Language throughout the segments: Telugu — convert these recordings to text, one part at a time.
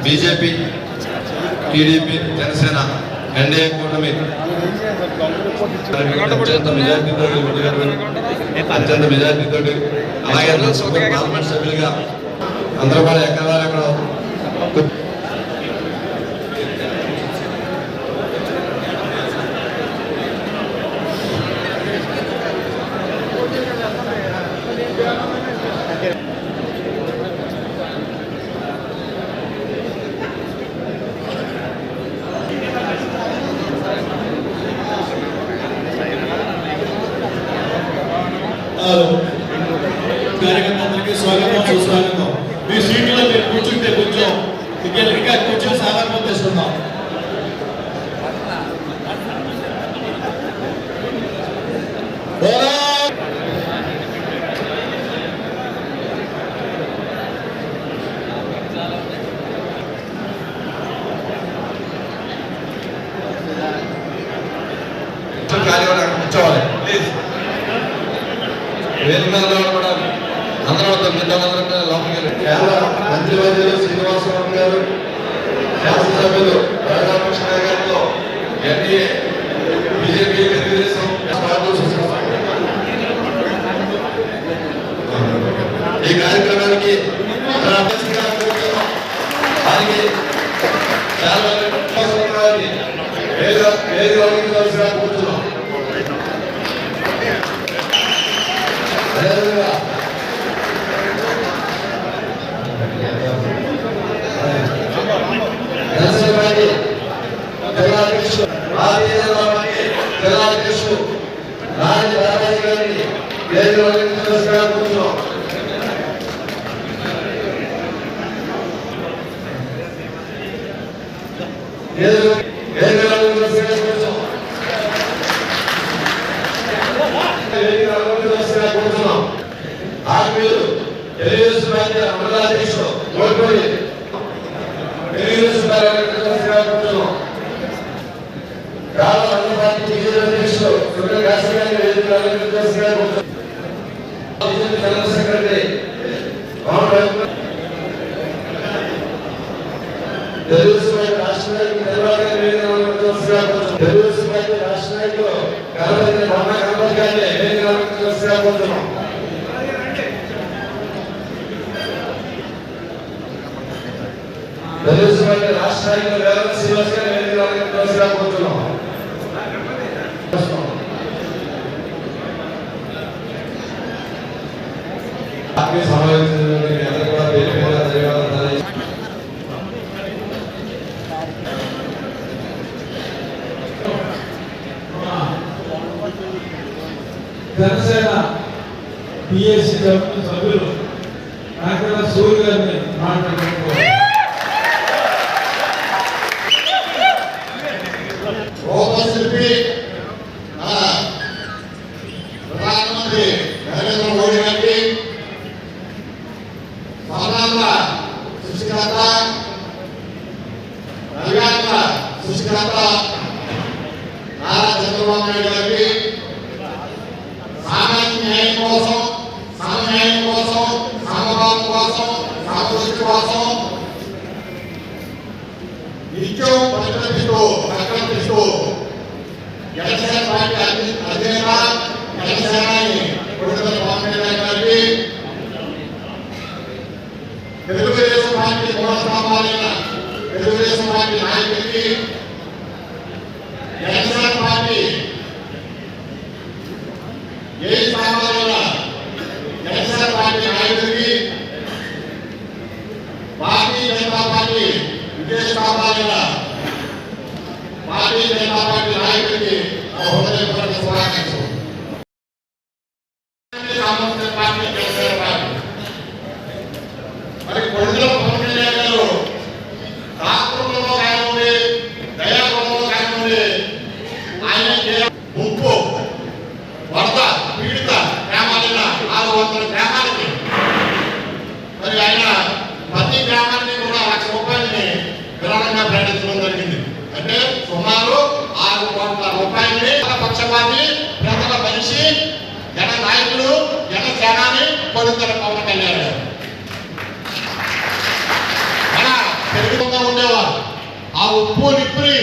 बीजेपी टीडीपी जनसेन एनडीए కూటమి అత్యంత మెజారిటీతో అలాగే పార్లమెంట్ సభ్యులుగా అందరూ కూడా ఎక్కడ కార్యకర్తలకి స్వాగతం సుస్వాగతం. మీ సీట్లో మీరు కూర్చుంటే కొంచెం ఇంకా కొంచెం సాధారణ చేసుకుందాం. కూర్చోవాలి ప్లీజ్. వేదికల్లో కూడా అందరూ మిత్రులందరూ లోపలికి కేంద్ర మంత్రివర్యులు శ్రీనివాసరావు గారు, శాసనసభ్యులు రాధాకృష్ణ గారితో ఎన్డీఏ బీజేపీ తెలుగుదేశం ఈ కార్యక్రమానికి కూర్చున్నాం. జనసేన పిఎస్సి సభ్యులు నాకన్నా సూర్య గారిని మాట్లాడుతున్నారు. రూపశిల్పి ప్రధానమంత్రి నరేంద్ర మోడీ గారికి సాధారణ సృష్టికర్త నవ్యాంధ్ర సృష్టికర్త నారా చంద్రబాబు నాయుడు గారికి సామాజిక న్యాయం కోసం, సమన్యాయం కోసం, సమభావం కోసం, సమదృష్టి కోసం నిత్యం ప్రకటిస్తూ జనసేన పార్టీ అధినేత జనసేనాని కొడుకుల పవన్ కళ్యాణ్ గారికి, తెలుగుదేశం పార్టీ మూలస్తంభాలైన తెలుగుదేశం పార్టీ నాయకుడికి, జనసేన పార్టీ ఏ స్థానాలైన జనసేన పార్టీ నాయకుడికి, భారతీయ జనతా పార్టీ విదేశ స్థానాలైన భారతీయ జనతా పార్టీ నాయకుడికి హృదయపూర్వక స్వాగతం. పార్టీ జనసేన పార్టీ మరి కొడుకుల పవన్ కళ్యాణ్ గారు రాష్ట్రంలో కానివ్వండి, అధికంగా ప్రకటించడం జరిగింది. అంటే సుమారు 6 కోట్ల రూపాయలని పక్షపాతి ప్రజల మనిషి జన నాయకుడు జనసేనాని కొడుకుల పవన్ కళ్యాణ్ గారు మన తెలుగుగా ఉండేవారు. ఆ ఉప్పు నిప్పుని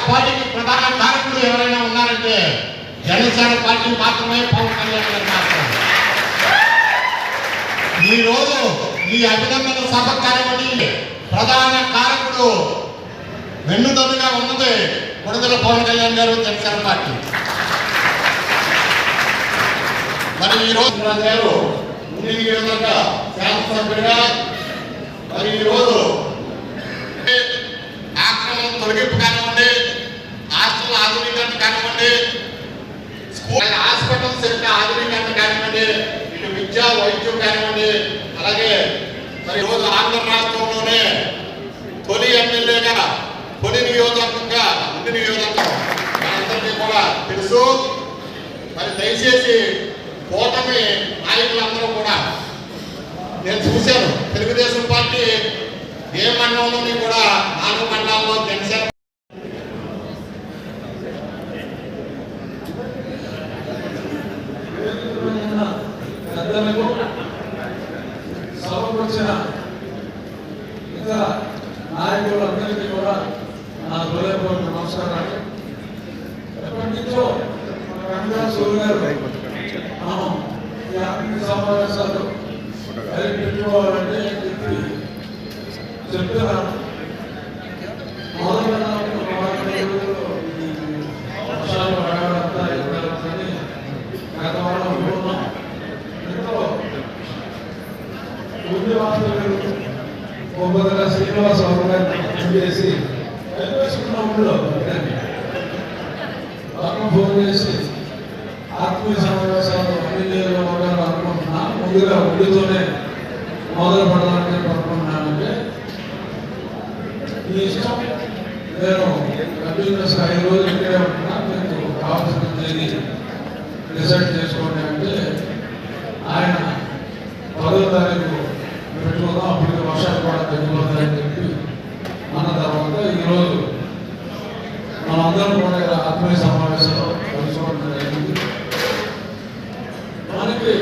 పార్టీకి ప్రధాన కారకుడు ఎవరైనా ఉన్నారంటే జనసేన పార్టీ మాత్రమే పవన్ కళ్యాణ్ గారు మాత్రమే. ఈ రోజు ఈ అభినందన సభ కానివ్వండి ప్రధాన కారకుడు వెన్నుదన్నుగా ఉన్నది కొడుదల పవన్ కళ్యాణ్ గారు జనసేన పార్టీ. మరి ఈ రోజు గారు శాసనసభ్యుడిగా మరి ఈ రోజు ఆక్రమణ తొలగింపు కానివ్వండి, హాస్టల్ ఆధునీకరణ కానివ్వండి, స్కూల్ హాస్పిటల్స్ యొక్క ఆధునీకరణ కానివ్వండి, ఇటు విద్యా వైద్యం కానివ్వండి, అలాగే మరి రోజు ఆంధ్ర రాష్ట్రంలోనే తొలి ఎమ్మెల్యేగా తొలి నియోజకవర్గంగా ముందు నియోజకవర్గం మనందరికీ కూడా తెలుసు. మరి దయచేసి కూటమి నాయకులందరూ కూడా నేను చూశాను. తెలుగుదేశం పార్టీ ఏ మండలంలోని కూడా 4 మండలాల్లో జనసేన సభకు వచ్చిన ఇతర నాయకులందరికీ కూడా నా హృదయపూర్వక నమస్కారాలు. ఎప్పటి నుంచో సూర్య గారు మనం ఈ ఆర్థిక సమావేశాలు పెట్టుకోవాలంటే చెప్తున్నాను. మొదలుగా వర్షాలు పడగలంతా ఎక్కడని గత వారం అనుకున్నాం. ఎంతో ఉద్యమాలు బొబ్బదల శ్రీనివాస గారిని చేసి ఊళ్ళో ఫోన్ చేసి ఆత్మీయ సమావేశాలు అన్ని అనుకుంటున్నా. ముందుగా ఉడితోనే మొదలు పడాలని చెప్పి అనుకుంటున్నానంటే ఈ ఇష్టం. నేను కంటిన్యూస్ 5 రోజులు ఇక్కడే ఉంటున్నా. మీకు కావాల్సిన డిసైడ్ చేసుకోండి అంటే ఆయన 10వ తారీఖు పెట్టుకుందాం, అప్పటికి వర్షాలు కూడా తగ్గిపోతాయని చెప్పి అన్న తర్వాత ఈరోజు మనందరం కూడా ఆత్మీయ సమావేశంలో కలుసుకోవడం జరిగింది. మనకి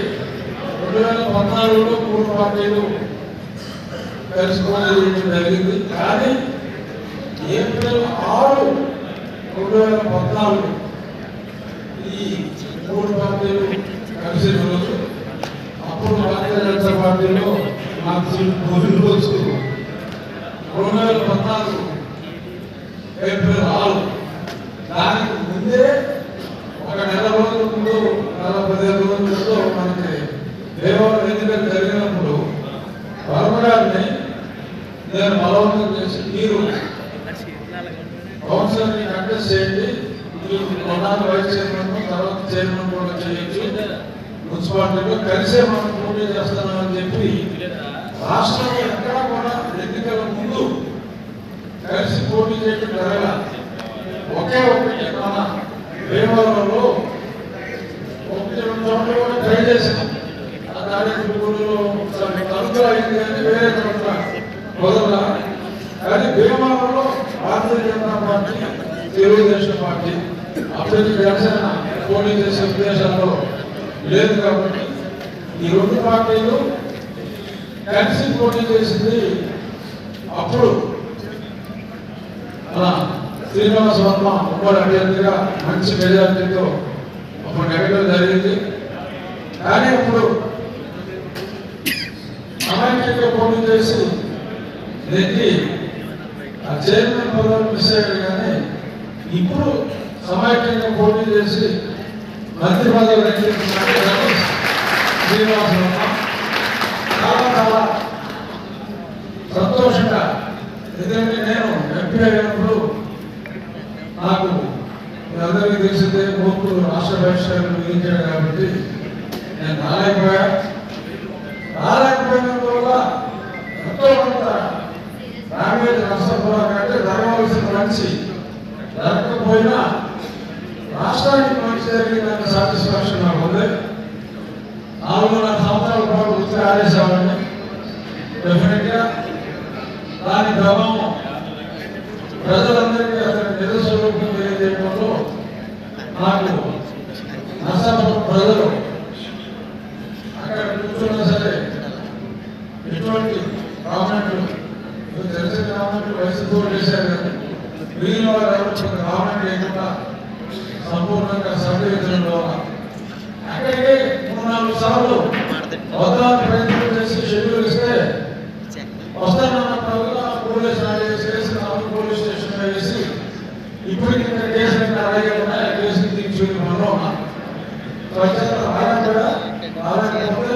2014లో 3 పార్టీలు కలుసుకోవడం జరిగింది. కానీ ఏప్రిల్ 6, 2014 ఈ 3 పార్టీలు కలిసిన రోజు. అప్పుడు భారతీయ జనతా పార్టీలో నాకు సీట్ పోయిన రోజు 2014 ఏప్రిల్ 6. దానికి ముందే ఒక నెల రోజుల ముందు 15 రోజుల ముందు మనకి దేవాలయ ఎన్నికలు జరిగినప్పుడు వర్మ గారిని నేను బలవంతం చేసి మీరు కౌన్సిలర్ని కంటెస్ట్ చేయండి, మీరు కొన్నాళ్ళు వైస్ చైర్మన్ తర్వాత చైర్మన్ కూడా చేయొచ్చు, మున్సిపాలిటీలో కలిసే మనం పోటీ చేస్తున్నామని చెప్పి రాష్ట్రంలో ఎక్కడా కూడా ఎన్నికల ముందు కలిసి పోటీ చేయడం జరగల. ఒకే ఒకటి మన భీమవరంలో 1-2 చోట్ల కూడా ట్రై చేశాం. ఆ కార్యక్రమంలో తరచు అయింది కానీ వేరే చోట్ల కుదరలా. కానీ భీమవరంలో భారతీయ జనతా పార్టీ, తెలుగుదేశం పార్టీ అప్పటికి జనసేన పోటీ చేసే ఉద్దేశంలో లేదు. కాబట్టి ఈ 2 పార్టీలు కలిసి పోటీ చేసింది. అప్పుడు శ్రీనివాస వర్మ ఉమ్మడి అభ్యర్థిగా మంచి మెజార్టీతో అప్పుడు నెగ్గడం జరిగింది. కానీ అప్పుడు సమైక్యంగా పోటీ చేసి నెగ్గి ఆ చైర్మన్ పదవి మిస్ అయ్యాడు. కానీ ఇప్పుడు సమైక్యంగా పోటీ చేసి మంత్రి పదవి నెగ్గించుకున్నాడు శ్రీనివాస వర్మ. చాలా సంతోషంగా, ఎందుకంటే నేను ఎంపీ అయినప్పుడు నాకు అందరికీ తెలిసిందే మూర్ఖులు రాష్ట్ర బహిష్కరణ విధించాడు. కాబట్టి నేను రాలేకపోయినందువల్ల ఎంతో కొంత డ్యామేజ్ నష్టపోవాలంటే జరగవలసిన మంచి జరగకపోయినా రాష్ట్రానికి మంచి జరిగిందన్న సాటిస్ఫాక్షన్ నాకు ఉంది. 4.5 సంవత్సరాల పాటు వృత్తి ఆడేసేవాడిని. డెఫినెట్గా దాని ప్రభావం ప్రజలందరికీ అతని నిజస్వరూపం తెలియజేయడంలో నాకు నరసాపురం ప్రజలు అక్కడ కూర్చున్నా సరే ఎటువంటి కామెంట్లు తెలిసిన కామెంట్లు వయసుతో చేశారు కానీ మిగిలిన వారు ఎవరు కామెంట్ లేకుండా సంపూర్ణంగా సహకరించడం ద్వారా అక్కడికి 3-4 సార్లు అవతరాలు ప్రయత్నం చేసి షెడ్యూల్ ఇస్తే వస్తానన్నప్పుడు పోలీస్ పోలీస్ స్టేషన్ వేసి ఇప్పటికి ఇంకా కేసు అలాగే ఉన్నాయి కేసులు తీసుకుని మనలో ఉన్నాం రాలేకపోతే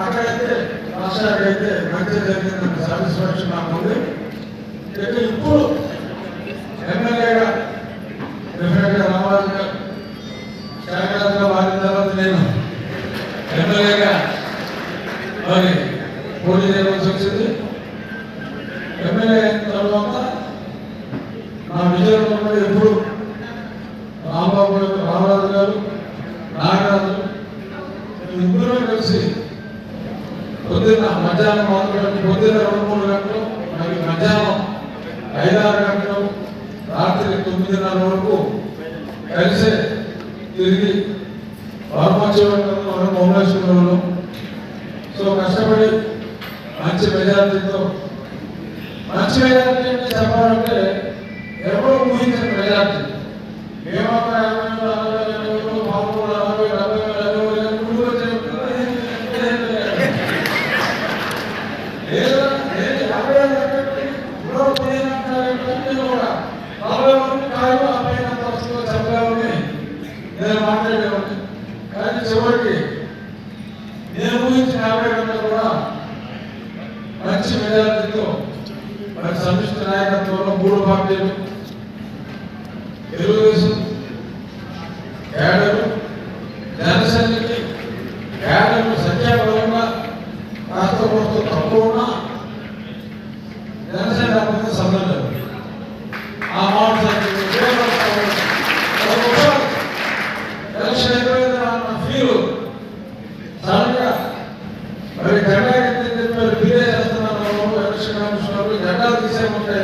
అక్కడైతే రాష్ట్రానికైతే మంచి జరిగిందంటే సాటిస్ఫాక్షన్ నాకు ఉంది. ఇప్పుడు ఎమ్మెల్యేగా డెఫినెట్గా రామారాజు గారు శాఖరాజుగా మారిన తర్వాత నేను ఎమ్మెల్యేగా మరి పోటీ చేయవలసి వచ్చింది. ఎమ్మెల్యే అయిన తర్వాత నా విజయంలో ఎప్పుడు రామరాజు గారు నాగరాజు ముగ్గురు కలిసి పొద్దున్న మధ్యాహ్నం మొదలుపెట్టి పొద్దున్న 2-3 గంటలు మరి మధ్యాహ్నం 5-6 గంటలు రాత్రి 9:30 వరకు కలిసి తిరిగి భువనేశ్వరంలో సో కష్టపడి మంచి మెజారిటీతో మంచి మెజారిటీ అంటే చెప్పాలంటే ఎవరో ఊహించిన మెజారిటీ ఏమన్నా 50 చెప్పలేమని నేను మాట్లాడేవాడిని. కానీ చివరికి నేను ఊహించిన 50 గంటలు కూడా మంచి మెజారిటీతో మరి సమిష్టి నాయకత్వంలో 3 పార్టీలు తెలుగుదేశం కేడరు జనసేనకి కేడరు సంఖ్యాబలంగా కాస్త కొంత తక్కువ ఉన్నా జనసేన లేకపోతే సందర్భం ఆ మాట ఎలక్షన్ అయిపోయింది అన్న ఫీల్ సడన్గా మరి జెండా ఎత్తి చెప్పారు బిలే చేస్తున్నారు ఎలక్షన్ కమిషనర్ జెండాలు తీసేయమంటే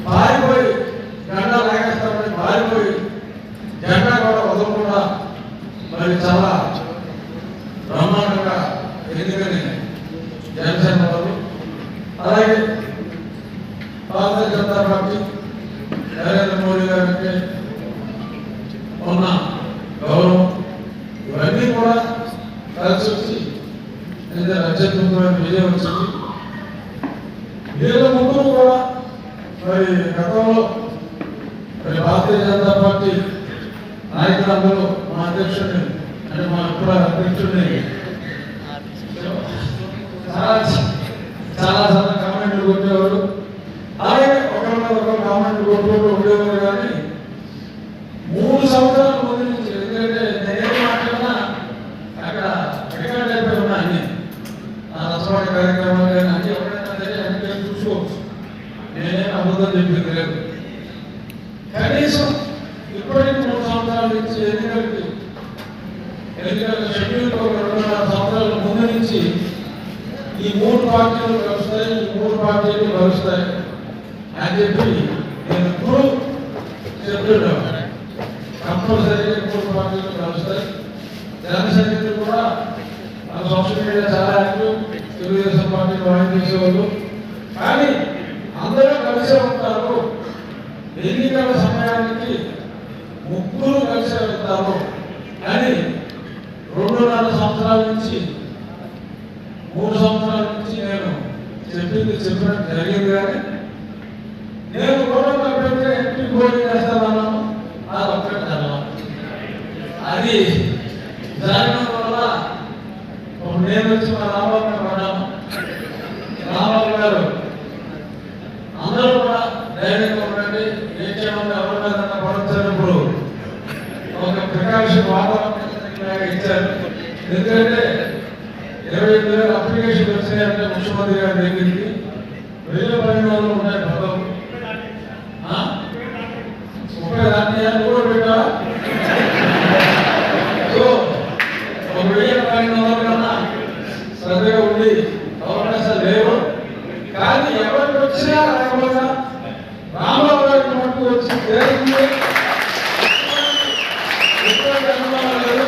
పారిపోయి జెండా లాగేస్తామని పారిపోయి జెండా కూడా వదలకుండా మరి చాలా బ్రహ్మాండంగా ఎన్నికని జనసేన వాళ్ళు అలాగే భారతీయ జనతా పార్టీ నరేంద్ర మోడీ గారికి ఉన్న గౌరవం ఇవన్నీ కూడా కలిసి వచ్చి అత్యద్భుతమైన విజయం వచ్చింది. వీళ్ళ ముగ్గురు కూడా మరి గతంలో మరి భారతీయ జనతా పార్టీ నాయకులందరూ మా అధ్యక్షుడిని అంటే మా ఇప్పుడు అధ్యక్షుడిని చాలా కామెంట్లు కొట్టేవాడు. అలాగే ఒకరు కామెంట్లు కొట్టుకుంటూ ఉండేవారు. కానీ 3 సంవత్సరాల ముందు నుంచి ఎందుకంటే నేనేం మాట్లాడినా అక్కడ రికార్డ్ అయిపోయి ఉన్నా అన్ని నా రసవాడి కార్యక్రమాలు కానీ అన్ని ఎవరైనా సరే అన్ని చూసుకోవచ్చు. నేనేం అబద్ధం చెప్పింది లేదు. కనీసం ఇప్పటికి 3 సంవత్సరాల నుంచి ఎన్నికల షెడ్యూల్ 2.5 సంవత్సరాల ముందు నుంచి ఈ 3 పార్టీలు కలుస్తాయి, ఈ 3 పార్టీలు కలుస్తాయి అని చెప్పి నేను ఇప్పుడు చెప్తున్నాను. కంపల్సరీగా 3 పార్టీలు కలుస్తాయి. జనసైనికులు కూడా మన సోషల్ మీడియా చాలా యాక్టివ్, తెలుగుదేశం పార్టీ వాయిన్ చేసేవాళ్ళు. కానీ అందరూ కలిసే ఉంటారు. ఎన్నికల సమయానికి ముగ్గురు కలిసే వెళ్తారు అని 2.5 సంవత్సరాల నుంచి 3 సంవత్సరాల నుంచి నేను చెప్పినట్టు జరిగింది. కానీ నేను కూడా ఎంపీ పోటీ చేస్తాను అది ఒక్కటి జరగదు. అది జరగడం వల్ల నేను వచ్చి మా రామబాబు పడ్డాను. రామబాబు గారు అందరూ కూడా ధైర్యంగా ఉండండి, ఏ క్షేమంగా ఎవరి మీద పడొచ్చినప్పుడు ఒక ప్రికాషన్ వాతావరణం ఇచ్చారు. ఎందుకంటే 25,000 అప్లికేషన్ వచ్చినాయంటే ముఖ్యమంత్రి గారి దగ్గరికి 1000 పరిణామాలు ఉన్నాయి. పదం 30 దాన్ని కూడా పెట్టా. సో 1000 పరిణామాల కన్నా శ్రద్ధగా ఉండి అవకాశాలు లేవు. కానీ ఎవరికి వచ్చినా రాకపోయినా దేవుడికి ఎటువంటి అనుమానం లేదు.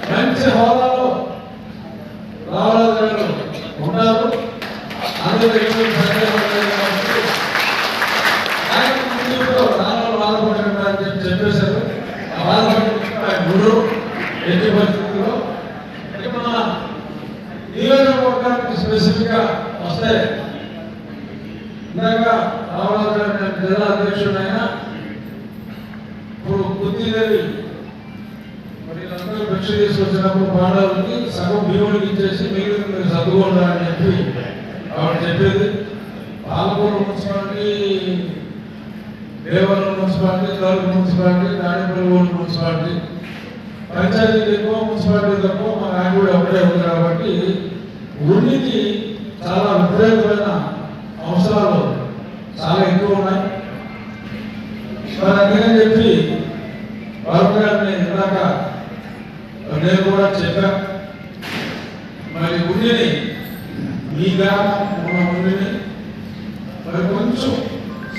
మంచి హోదాలో రామరాజు గారు ఉన్నారు. అందరూ ఎటువంటి సందేహం లేదు కాబట్టి ఆయన ముందు రాను బాధపడకుండా అని చెప్పేశారు. ఆ బాధపడి గురు ఎట్టి పరిస్థితుల్లో మన నియోజకవర్గానికి స్పెసిఫిక్గా వస్తే ఇందాక రామరాజు గారు జిల్లా అధ్యక్షుడైనా ఇప్పుడు బుద్ధిదేవి మరి అందరూ భిక్ష తీసుకొచ్చినప్పుడు పాండవులకి సగం భీముడికి ఇచ్చేసి మిగిలిన మీరు చదువుకోండి అని చెప్పి ఆవిడ చెప్పేది. పాలకూరు మున్సిపాలిటీ, దేవరం మున్సిపాలిటీ, తలుపు మున్సిపాలిటీ, దాడిపల్లి మున్సిపాలిటీ, పంచాయతీ ఎక్కువ, మున్సిపాలిటీ తక్కువ, మా నాయకుడు అప్పుడే ఉంది కాబట్టి ఊరికి చాలా విపరీతమైన అవసరాలు చాలా ఎక్కువ ఉన్నాయి. మరి అందుకని చెప్పి బాబు గారిని ఇందాక నేను కూడా చెప్పా, మరి ఉండిని ఈ గ్రామం ఉన్న ఉండిని మరి కొంచెం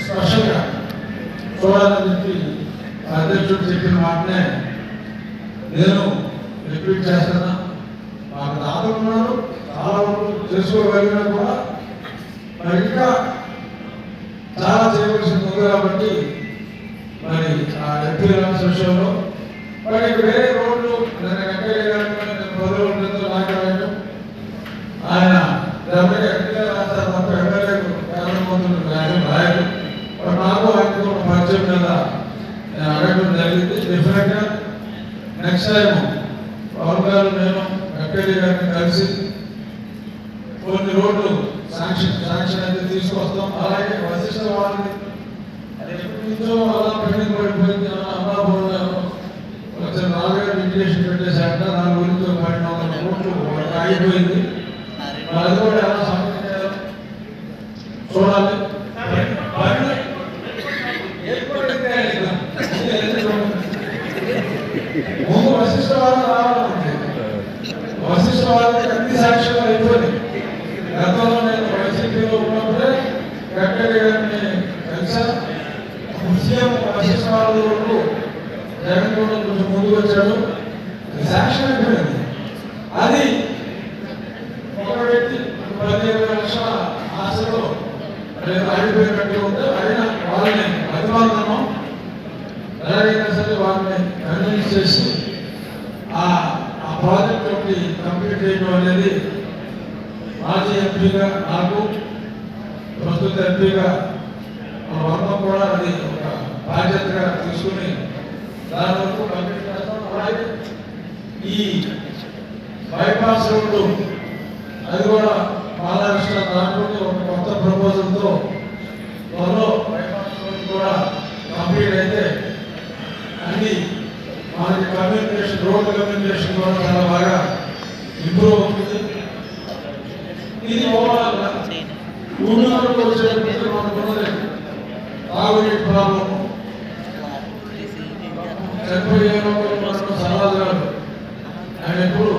స్పెషల్గా చూడాలని చెప్పి అధ్యక్షుడు చెప్పిన మాటనే నేను రిపీట్ చేస్తున్నా. మాకు దాతలు ఉన్నారు, చాలా వరకు చేసుకోగలిగినా కూడా మరి ఇంకా చాలా చేయవలసింది ఉంది కాబట్టి మరి ఆ ఎంపీ రాష్ట్ర విషయంలో మరి వేరే రోడ్లు నాయకుడు ఆయన రాస్తారు తప్ప ఎమ్మెల్యే రాయలు నాకు ఆయనతో పరిచయం మీద అడగడం జరిగింది. డెఫినెట్గా నెక్స్ట్ టైం పవన్ గారు నేను వెంకయ్య గారిని కలిసి కొన్ని రోడ్లు శాంక్షన్ అయితే తీసుకొస్తాం. అలాగే వశిష్ట వాళ్ళని ఎప్పటి నుంచో అలా పెండింగ్ పడిపోయింది. అమలాపురం వచ్చిన నాలుగైదు ఇండికేషన్ పెట్టేశాక దాని గురించి 1200 కోట్లు ఆగిపోయింది. అది కూడా ఎలా సంబంధించారు చూడాలి. ముందు వశిష్ట వాళ్ళని రావాలంటే వశిష్ట వాళ్ళకి అన్ని సాక్ష్యాలు అయిపోయింది. గతంలో నేను వైసీపీలో ఉన్నప్పుడే వెంకయ్య గారిని కలిసాను. సీఎం వశిష్ట వాళ్ళ వరకు జగన్ కూడా కొంచెం ముందుకు వచ్చాడు. సాక్ష్యం అయిపోయింది. అది ఒక వ్యక్తి 15 లక్షల ఆశలో ఆడిపోయినట్టు ఉంటే అయినా వాళ్ళని అభిమానం ఎలాగైనా సరే వాళ్ళని కన్విన్స్ చేసి ఆ ప్రాజెక్ట్ ఒకటి కంప్లీట్ చేయడం అనేది మాజీ ఎంపీగా నాకు, ప్రస్తుత ఎంపీగా వర్మ కూడా అది ఒక బాధ్యతగా తీసుకుని దాని వరకు కంప్లీట్ చేస్తాం. అలాగే ఈ బైపాస్ రోడ్డు అది కూడా మహారాష్ట్ర దాంట్లో ఒక కొత్త ప్రపోజల్తో త్వరలో బైపాస్ రోడ్డు కూడా కంప్లీట్ అయితే అన్ని మనకి కమ్యూనికేషన్ రోడ్డు కమ్యూనికేషన్ కూడా చాలా బాగా ఇంప్రూవ్ అవుతుంది. ఇది ఓవరాల్ ఊళ్ళోకి వచ్చేటప్పుడు మనకున్నది తాగునీటి ప్రాబ్లము. చనిపోయే సమాజ్ గారు ఆయన ఎప్పుడు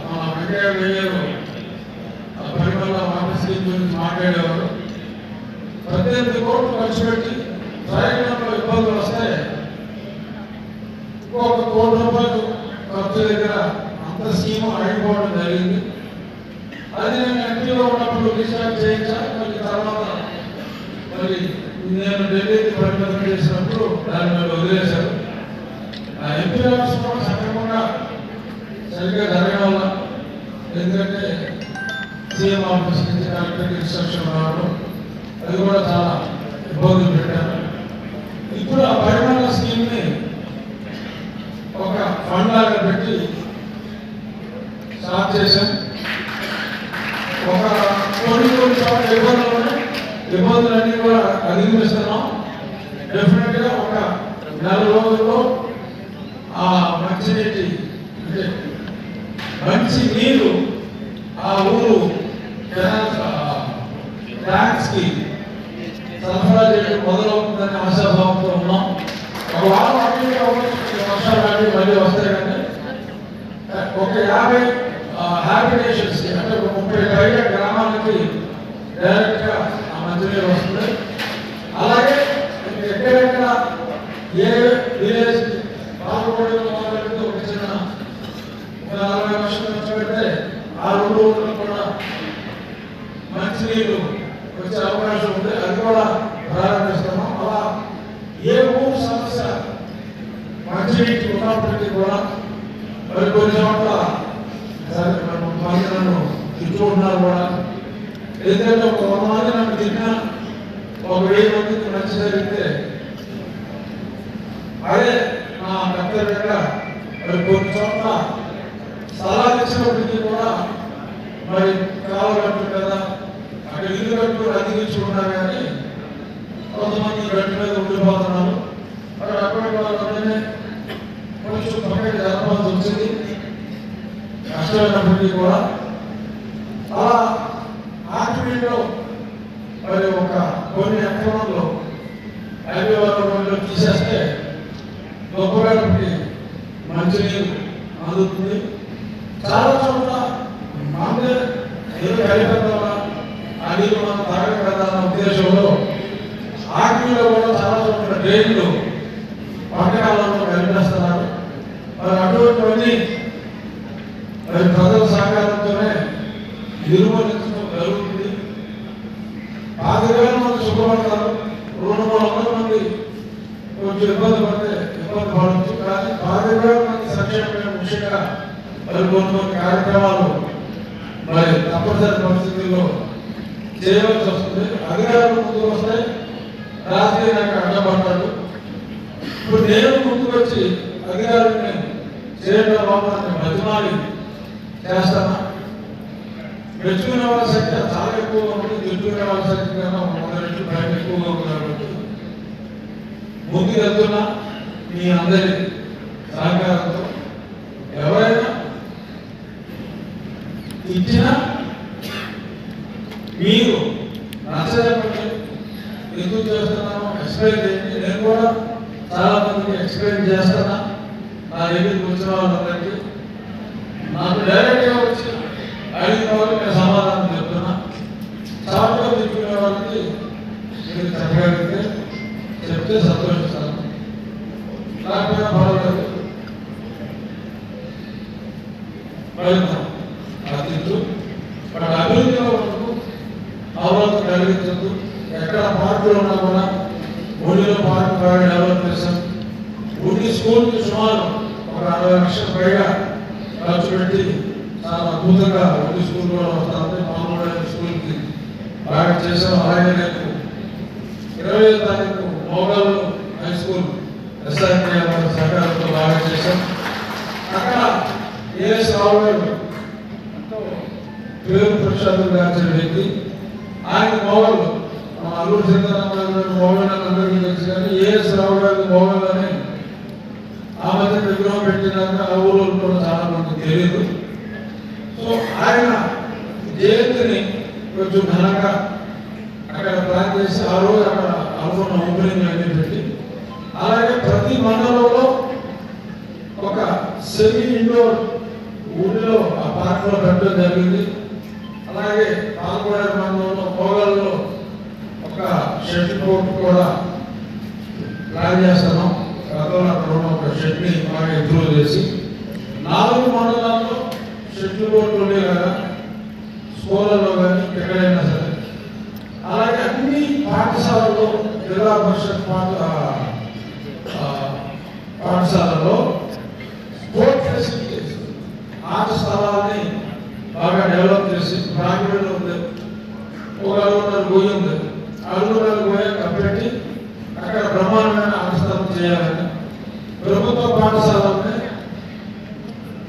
మన వెంకయ్య గారు పరిమళ ఆఫీస్ గురించి మాట్లాడేవారు. 18 కోట్లు ఖర్చు పెట్టి ప్రయాణంలో ఇబ్బందులు వస్తే ఇంకొక ₹1 కోటి ఖర్చు దగ్గర అంత స్కీమ్ ఆగిపోవడం జరిగింది. అది నేను ఎంపీలో ఉన్నప్పుడు రీస్టార్ట్ చేయించాను. మళ్ళీ తర్వాత మరి నేను ఢిల్లీకి పరిమితం చేసినప్పుడు దాని మీద వదిలేశారు. ఆ ఎంపీ ఆఫీస్ కూడా సక్రమంగా సరిగ్గా జరగడం వల్ల, ఎందుకంటే సీఎం ఆఫీస్ నుంచి కలెక్టర్ ఇన్స్ట్రక్షన్ రావడం అది కూడా చాలా ఇబ్బందులు పెట్టారు. ఇప్పుడు ఆ పరిమాణ స్కీమ్ని ఒక ఫండ్ లాగా పెట్టి స్టార్ట్ చేశాం. ఒక కొన్ని చోట్ల ఇబ్బందులన్నీ కూడా అధిగమిస్తున్నాం. డెఫినెట్గా ఒక 4 రోజుల్లో ఆ మంచినీటి అంటే మంచి నీరు ఆ ఊరు ట్యాంక్స్కి సరఫరా చేయడం మొదలవుతుందని ఆశాభావంతో ఉన్నాం. ఒక వారం వర్షాలు కానీ మళ్ళీ వస్తాయి. కానీ ఒక 50 హ్యాబిటేషన్స్ అంటే 30 పైగా గ్రామాలకి డైరెక్ట్గా ఆ మంచినీరు వస్తుంది. అలాగే ఎక్కడెక్కడ ఏ విలేజ్ పాల్గొనడం మొదలెడితే ఒక చిన్న 40 లక్షలు ఖర్చు పెడితే ఆ 2 ఊళ్ళలో కూడా మంచినీళ్ళు వచ్చే అవకాశం ఉంది. అది కూడా ప్రారంభిస్తున్నాం. అలా ఏ ఊరు సమస్య మంచినీటి ఉన్నప్పటికీ కూడా మరి కొన్ని చోట్ల మంది నన్ను తిట్టుకుంటున్నారు కూడా. ఎందుకంటే ఒక 100 మంది నన్ను తిన్నా ఒక 1000 మందికి మంచి జరిగితే అదే నా కర్తవ్యంగా మరి కొన్ని చోట్ల సలహాలు ఇచ్చినప్పటికీ కూడా మరి కాలగట్టు కదా అక్కడ ఇల్లు కట్టు అధిగించుకున్నారు కానీ కొంతమంది గట్టు మీద ఉండిపోతున్నారు. మరి అప్పటి వాళ్ళందరినీ కొంచెం పక్కకి జరపాల్సి వచ్చింది కష్టమైనప్పటికీ కూడా. అలా ఆర్టీవీలో మరి ఒక కొన్ని ఎకరాల్లో 50,000 తీసేస్తే గొప్పగారికి మంచినీరు అందుతుంది. చాలా చోట్ల మామూలు ఏదో కలిపెద్దామా ఆ నీళ్ళు మనం తాగడం కదా అన్న ఉద్దేశంలో ఆర్టీవీలో కూడా చాలా చోట్ల డ్రైన్లు పట్టణాలలో కలిపేస్తున్నారు. మరి అటువంటివన్నీ మరి ప్రజల సహకారంతోనే నిర్మూలించడం జరుగుతుంది. 5,000 మంది శుభ్రపడతారు. 200 మంది కొంచెం ఇబ్బంది పడవచ్చు. కానీ 5,000 మంది సంక్షేమమైన ముఖ్యంగా మరి కొన్ని కార్యక్రమాలు మరి తప్పనిసరి పరిస్థితుల్లో చేయవలసి వస్తుంది. అధికారులు ముందుకు వస్తే రాజకీయ నాకు అడ్డపడతాడు. ఇప్పుడు నేను ముందుకు వచ్చి అధికారుల్ని చేయడం బాగుందని బతిమాలి చేస్తాను. మెచ్చుకునే వాళ్ళ సంఖ్య చాలా ఎక్కువగా ఉంటుంది. తిట్టుకునే వాళ్ళ సంఖ్య కన్నా 100 రెట్లు బయట ఎక్కువగా ఉంది. కాబట్టి ముందుకు వెళ్తున్నా మీ అందరి సహకారంతో ఎవరైనా ఇచ్చినా మీరు నచ్చజెప్పండి, ఎందుకు చేస్తున్నాను ఎక్స్ప్లెయిన్ చేయండి. నేను కూడా చాలా మందికి ఎక్స్ప్లెయిన్ చేస్తున్నా. నా దగ్గరికి వచ్చిన వాళ్ళందరికీ నాకు డైరెక్ట్గా వచ్చి అడిగిన వాళ్ళకి నేను సమాధానం చెప్తున్నా. చాటుగా తిట్టుకునే వాళ్ళకి మీరు చెప్పగలిగితే చెప్తే సంతోషిస్తాను. లేకపోయినా పర్వాలేదు. ప్రయత్నం తిట్టు బట్ అభివృద్ధిలో వరకు అవరోధం కలిగించద్దు. ఎక్కడ పార్కులు ఉన్నా కూడా ఊళ్ళో పార్క్ బాగా డెవలప్ చేశాం. ఊరి స్కూల్కి సుమారు ఒక 60 లక్షల పైగా ఖర్చు పెట్టి చాలా అద్భుతంగా ఊరి స్కూల్ కూడా వస్తుంది. మామూలు స్కూల్కి బాగా చేశాం. అలాగే రేపు 25వ తారీఖు మోగాలు హై స్కూల్ ఎస్ఆర్కే సహకారంతో బాగా చేశాం. అక్కడ ఏఎస్ రావు గారు పేరు ప్రసాద్ గారి వ్యక్తి. ఆయన మోగలు అల్లూరు సీతారామరాజు గారు మోగల్ అందరికీ తెలుసు. కానీ ఏఎస్ రావు గారి మోగల్ అని ఆ మధ్య విగ్రహం పెట్టినాక ఆ ఊళ్ళో కూడా చాలా మంది తెలియదు. సో ఆయన జయంతిని కొంచెం ఘనంగా అక్కడ ప్లాన్ చేసి ఆ రోజు అక్కడ అనుకున్న ఓపెనింగ్ అన్ని పెట్టి, అలాగే ప్రతి మండలంలో ఒక సెమీ ఇండోర్ ఊరిలో ఆ పార్క్ లో పెట్టడం జరిగింది. అలాగే పాల్గొనే మండలంలో మోగల్లో ఒక షటిల్ కోర్టు కూడా ప్లాన్ చేస్తున్నాం. గతంలో అక్కడ ఉన్న ఒక షెడ్ని బాగా ఇంప్రూవ్ చేసి 4 మండలాల్లో షటిల్ కోర్టులు ఉండే కదా స్కూళ్ళలో కానీ ఎక్కడైనా సరే. అలాగే అన్ని పాఠశాలలో జిల్లా పరిషత్ పాఠశాలలో స్పోర్ట్ ఫెసిలిటీస్ ఆట స్థలాన్ని బాగా డెవలప్ చేసి ప్రాంగణంలో ఉంది. ఒక 600 గొయ్యి ఉంది. 600 గొయ్య కప్పెట్టి అక్కడ బ్రహ్మాండమైన ఆట స్థలం చేయాలని ప్రభుత్వ పాఠశాలని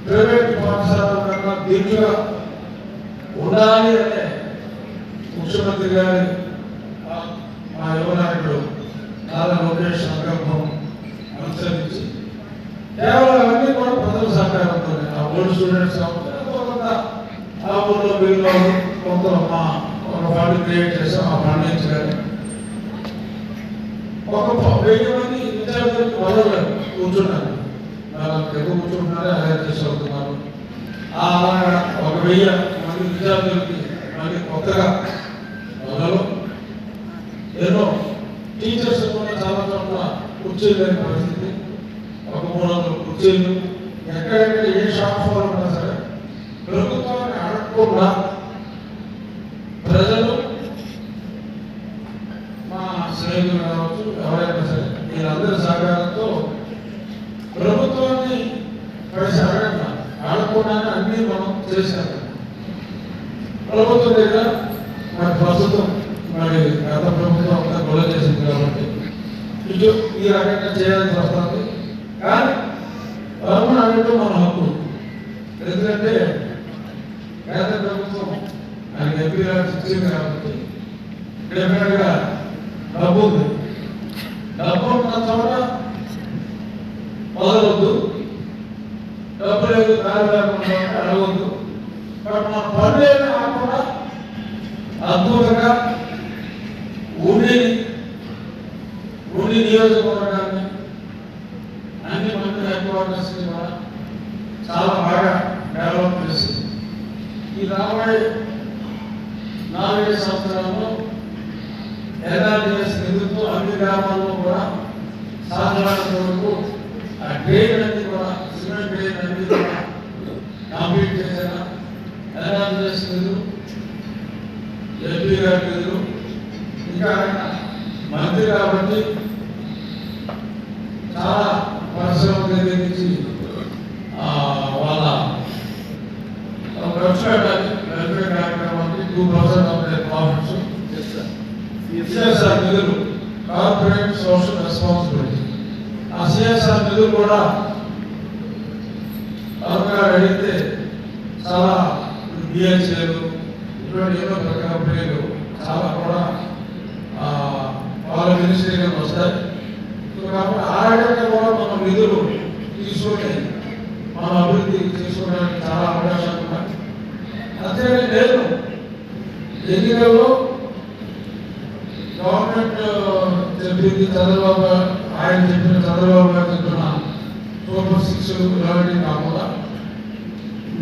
ప్రైవేట్ పాఠశాల కన్నా దీటుగా ఉండాలి అనే ముఖ్యమంత్రి గారి మా యువ నాయకుడు నారా లోకేష్ సంకల్పం అనుసరించి కేవలం అవన్నీ కూడా ప్రజల సహకారంతో ఆ ఓల్డ్ స్టూడెంట్స్ కొంత ఆ ఊళ్ళో వీళ్ళు కొంత మా ఒక ఫండ్ క్రియేట్ చేసాం. ఆ ఫండ్ నుంచి కానీ ఒక 1000 మంది విద్యార్థులకు వదలలేదు కూర్చున్నారు. ఎక్కువ కూర్చుంటున్నారే అలా తీసుకెళ్తున్నారు. అలాగా ఒక 1000 మంది విద్యార్థులకి మళ్ళీ కొత్తగా వదలు. ఎన్నో టీచర్స్ కూడా చాలా కుర్చీలు లేని పరిస్థితి, ఒక 300 కుర్చీలు, ఎక్కడెక్కడ ఏ షాప్ ఫోర్ ఉన్నా సరే ప్రభుత్వాన్ని అడగకుండా ప్రజలు, మా స్నేహితులు కావచ్చు, ఎవరైనా సరే వీళ్ళందరి సహకారంతో ప్రభుత్వాన్ని పైసా అడగకుండానే అన్నీ మనం చేశాము. ప్రభుత్వం దగ్గర మరి ప్రస్తుతం మరి గత ప్రభుత్వం అంతా గొడవ చేసింది కాబట్టి ఇటు ఈ రకంగా చేయాల్సి వస్తుంది. కానీ పరమణ అంటే మన హక్కు. ఎందుకంటే కేంద్ర ప్రభుత్వం ఆయనకి ఎంపీ గారు ఇచ్చింది కాబట్టి డెఫినెట్గా డబ్బు ఉంది. డబ్బు ఉన్న చోట మొదలవద్దు, డబ్బు లేదు దారి లేకుండా అడగవద్దు. బట్ మన పనులేమి కాకుండా అద్భుతంగా ఉండి నియోజకవర్గాన్ని అన్ని మంత్రి హెడ్ క్వార్టర్స్ కూడా చాలా బాగా డెవలప్ చేస్తుంది. ఈ రాబోయే 4 సంవత్సరాల్లో ఎన్ఆర్జీఎస్ నిధులతో అన్ని గ్రామాల్లో కూడా సాధారణ వరకు ఆ డ్రైన్ అన్ని కూడా సిమెంట్ డ్రైన్ అన్ని కూడా కంప్లీట్ చేసిన ఎన్ఆర్జీఎస్ నిధులు, ఎంపీ గారి నిధులు, ఇంకా మంత్రి కాబట్టి చాలా పరిశ్రమ దగ్గర నుంచి వాళ్ళ వెబ్సైట్ వెల్ఫేర్ కార్యక్రమానికి 2% ఆఫ్ ద ప్రాఫిట్స్ సిఎస్ఆర్ నిధులు, కార్పొరేట్ సోషల్ రెస్పాన్సిబిలిటీ. ఆ సిఎస్ఆర్ నిధులు కూడా అడిగితే చాలా బిహెచ్ఏలు ఇటువంటి ఎన్నో కంపెనీలు చాలా కూడా వాళ్ళ మినిస్ట్రీగా వస్తాయి. కాబట్టి ఆ రకంగా కూడా మనం నిధులు తీసుకొని మన అభివృద్ధి చేసుకోవడానికి చాలా అవకాశాలు ఉన్నాయి. అంతేగాని నేను ఎన్నికల్లో గవర్నమెంట్ చెప్పింది చంద్రబాబు, ఆయన చెప్పిన చంద్రబాబు గారు చెప్పిన సూపర్ 6 ఇలాంటివి కాకుండా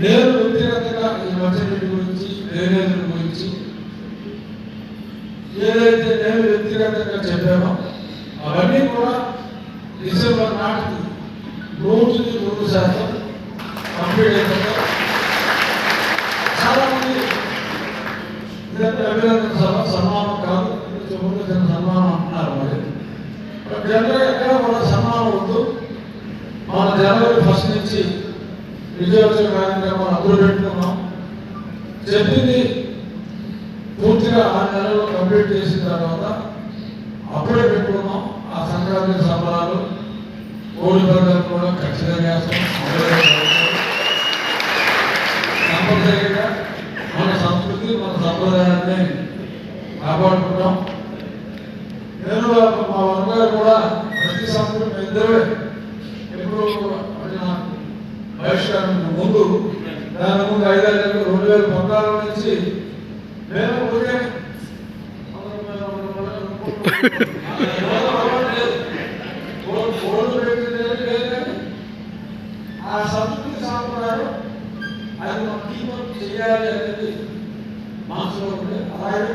నేను వ్యక్తిగతంగా ఈ మంచినీటి గురించి, డ్రైనేజీల గురించి ఏదైతే నేను వ్యక్తిగతంగా చెప్పానో అవన్నీ కూడా డిసెంబర్ నాటికి 100% కంప్లీట్ అయిపోతే చాలా మంది ఇదంతా అభినందన సన్మానం కాదు, సన్మానం అంటున్నారు. మరి జనరల్ ఎక్కడ కూడా సన్మానం వద్దు. మన జనవరి 1 నుంచి విజయోత్సవ కార్యక్రమాలు అందరూ పెట్టుకున్నాం. చెప్పింది పూర్తిగా 6 నెలల్లో కంప్లీట్ చేసిన తర్వాత అప్పుడే పెట్టుకున్నాం. ఆ సంక్రాంతి సంబరాలు, కోడి పందాలు కూడా ఖచ్చితంగా చేస్తాం. కంపల్సరీగా మన సంస్కృతి, మన సంప్రదాయాన్ని కాపాడుకుంటాం. నేను మా వర్గాలు కూడా ప్రతి సంవత్సరం ఇద్దరే ఎప్పుడు బహిష్కరణ ముందు, దాని ముందు 5 నెలలు 2014 నుంచి నేను ఆ సంస్కృతి సాంప్రదాయం అది మనం కీపప్ చేయాలి అనేది మనసులో ఉంది. అలాగే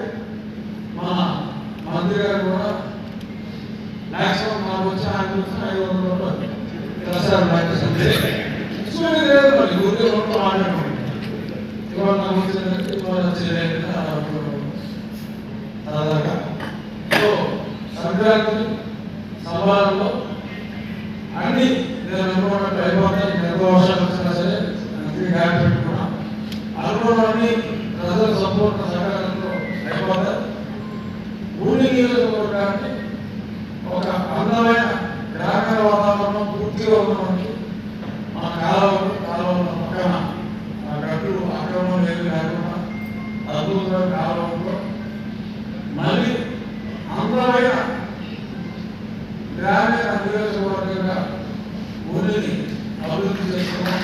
మన మంత్రి గారు కూడా మ్యాక్సిమం నాకు వచ్చి ఆయన వచ్చిన 500 రూపాయలు ప్రసాదం లేదు. మరి ఊరికే రూపాయలు మాట్లాడుకోండి. ఇవాళ నాకు వచ్చిందంటే ఇవాళ చేయలేదు సరదాగా. సో సంక్రాంతి సంబరాల్లో అన్ని నేను అనుకున్నట్టు అయిపోతాయి. ఎంత వర్షాలు వచ్చినా సరే మంత్రి గాడి పెట్టుకున్నాం. అనుకున్నవన్నీ ప్రజల సంపూర్ణ సహకారంతో అయిపోతాయి. ఊరి నియోజకవర్గాన్ని ఒక అందమైన గ్రామీణ వాతావరణం పూర్తిగా ఉన్నటువంటి మన కాలువల పక్కన ఆ గట్లు అక్రమం ఏమి లేకుండా అద్భుతమైన కాలువలో మళ్ళీ అందమైన గ్రామీణ నియోజకవర్గంగా ఊరిని అభివృద్ధి చేసుకోవడం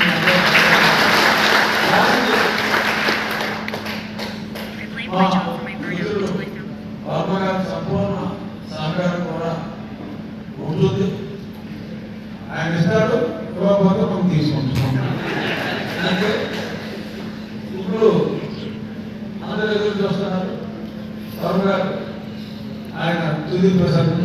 వర్మగారి సంపూర్ణ సహకారం కూడా ఉంటుంది. ఆయన ఇస్తాడు, ఇవ్వకపోతే మనం తీసుకుంటున్నాం. అంటే ఇప్పుడు అందరూ ఎదురు చూస్తున్నారు. వర్మగారు ఆయన తుది ప్రసంగం